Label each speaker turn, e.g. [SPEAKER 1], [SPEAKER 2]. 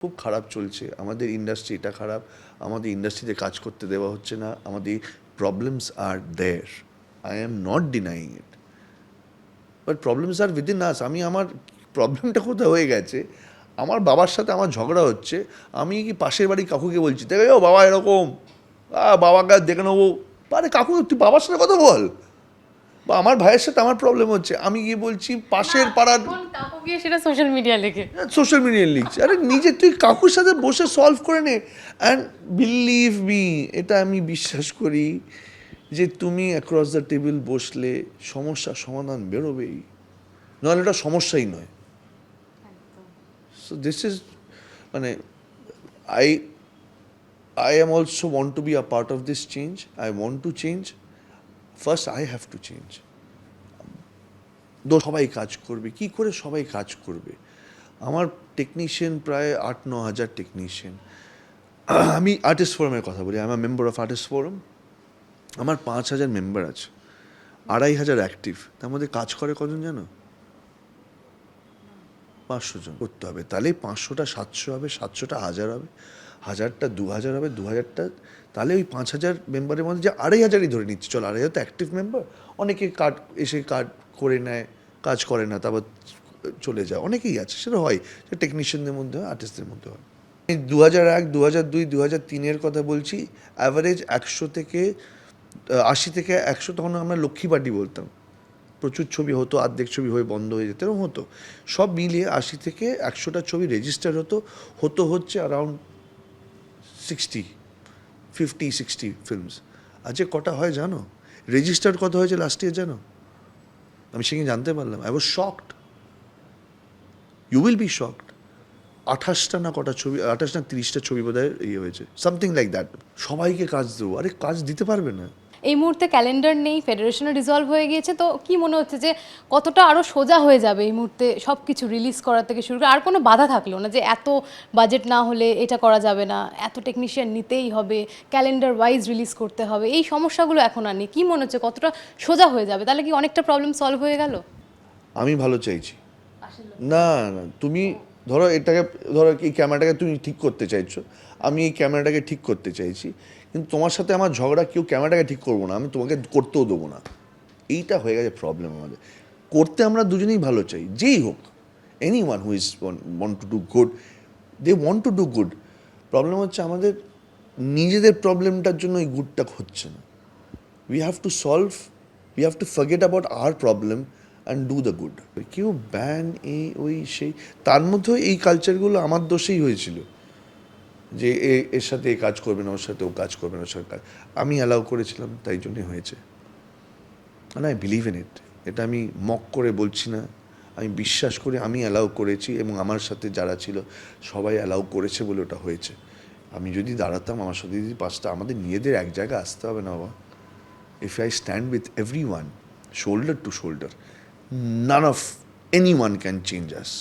[SPEAKER 1] খুব খারাপ চলছে আমাদের ইন্ডাস্ট্রি, এটা খারাপ, আমাদের ইন্ডাস্ট্রিতে কাজ করতে দেওয়া হচ্ছে না, আমাদের problems are there, I am not denying it, but problems are within us. আমি আমার প্রবলেমটা কোথায় হয়ে গেছে, আমার বাবার সাথে আমার ঝগড়া হচ্ছে, আমি কি পাশের বাড়ি কাকুকে বলছি দেখে ও বাবা এরকম, বাবাকে দেখে নেবো, আরে কাকু তুই বাবার সাথে কথা বল। বা আমার ভাইয়ের সাথে আমার প্রবলেম হচ্ছে, আমি গিয়ে বলছি পাশের পাড়ার,
[SPEAKER 2] কাকু গিয়ে সেটা সোশ্যাল মিডিয়া লেখে।
[SPEAKER 1] সোশ্যাল মিডিয়ায় লিখছে, আরে নিজে তুই কাকুর সাথে বসে সলভ করে নে। অ্যান্ড বিলিভ মি, এটা আমি বিশ্বাস করি যে তুমি অ্যাক্রস দ্য টেবিল বসলে সমস্যার সমাধান বেরোবেই, নাহলে এটা সমস্যাই নয়। সো দিস ইজ মানে I I am also want to be a part of this change, I want to change, first I have to change. সবাই কাজ করবে কি করে, সবাই কাজ করবে। আমার টেকনিশিয়ান প্রায় 8-9 হাজার টেকনিশিয়ান। আমি আর্টিস্ট ফোরামের কথা বলি, আমি মেম্বার অফ আর্টিস্ট ফোরাম। আমার 5,000 মেম্বার আছে, 2,500 অ্যাক্টিভ, তার মধ্যে কাজ করে কজন জানো? 500 জন করতে হবে, তাহলে 500টা 700 হবে, 700টা 1000 হবে, 1000টা 2000 হবে, 2000টা, তাহলে ওই 5,000 মেম্বারের মধ্যে যে 2,500ই ধরে নিচ্ছে, চল 2,500 তো অ্যাক্টিভ মেম্বার। অনেকে কার্ড এসে কার্ড করে নেয়, কাজ করে না, তারপর চলে যায়, অনেকেই আছে, সেটা হয়, সেটা টেকনিশিয়ানদের মধ্যে হয়, আর্টিস্টদের মধ্যে হয়। 2001, 2002, 2003-এর কথা বলছি, অ্যাভারেজ 100 থেকে 80 থেকে 100, তখন আমরা লক্ষ্মী পার্টি বলতাম, প্রচুর ছবি হতো, অর্ধেক ছবি হয়ে বন্ধ হয়ে যেত, এরকম হতো। সব মিলিয়ে 80 থেকে 100টা ছবি রেজিস্টার হচ্ছে অ্যারাউন্ড 50-60 ফিল্মস। আজকে কটা হয় জানো? রেজিস্টার্ড কত হয়েছে লাস্ট ইয়ার জানো? আমি সেখানে জানতে পারলাম, I was shocked, you will be shocked. 28টা না কটা ছবি, 28 না 30টা ছবি বোধহয় ইয়ে হয়েছে, সামথিং লাইক দ্যাট। সবাইকে কাজ দেবো, আরে কাজ দিতে পারবে না।
[SPEAKER 2] এই মুহূর্তে ক্যালেন্ডার নেই, ফেডারেশনও ডিসলভ হয়ে গিয়েছে, তো কি মনে হচ্ছে যে কতটা আরও সোজা হয়ে যাবে এই মুহূর্তে সব কিছু রিলিজ করা থেকে শুরু করে? আর কোনো বাধা থাকলো না যে এত বাজেট না হলে এটা করা যাবে না, এত টেকনিশিয়ান নিতেই হবে, ক্যালেন্ডার ওয়াইজ রিলিজ করতে হবে, এই সমস্যাগুলো এখন আর নেই। কী মনে হচ্ছে কতটা সোজা হয়ে যাবে? তাহলে কি অনেকটা প্রবলেম সলভ হয়ে গেল?
[SPEAKER 1] আমি ভালো চাইছি। না না, তুমি ধরো এটাকে, ধরো এই ক্যামেরাটাকে তুমি ঠিক করতে চাইছো, আমি এই ক্যামেরাটাকে ঠিক করতে চাইছি, কিন্তু তোমার সাথে আমার ঝগড়া, কেউ ক্যামেরাটাকে ঠিক করবো না, আমি তোমাকে করতেও দেবো না। এইটা হয়ে গেছে প্রবলেম আমাদের। করতে আমরা দুজনেই ভালো চাই, যেই হোক, anyone who is want to do good, they want to do good. Problem হচ্ছে আমাদের নিজেদের প্রবলেমটার জন্য এই গুডটা হচ্ছে না। We have to solve, we have to forget about our problem and do the good. কেউ ব্যান এই ওই সেই, তার মধ্যেও এই কালচারগুলো আমার দোষেই হয়েছিল, যে এর সাথে এ কাজ করবে না, ওর সাথে ও কাজ করবে না, ওর সাথে কাজ, আমি অ্যালাউ করেছিলাম, তাই জন্যই হয়েছে। মানে আই বিলিভ ইন ইট, এটা আমি মক করে বলছি না, আমি বিশ্বাস করি, আমি অ্যালাউ করেছি এবং আমার সাথে যারা ছিল সবাই অ্যালাউ করেছে বলে ওটা হয়েছে। আমি যদি দাঁড়াতাম, আমার সাথে যদি পাঁচটা, আমাদের নিজেদের এক জায়গায় আসতে হবে না বাবা। If I stand with everyone, shoulder to shoulder, none of anyone can change us.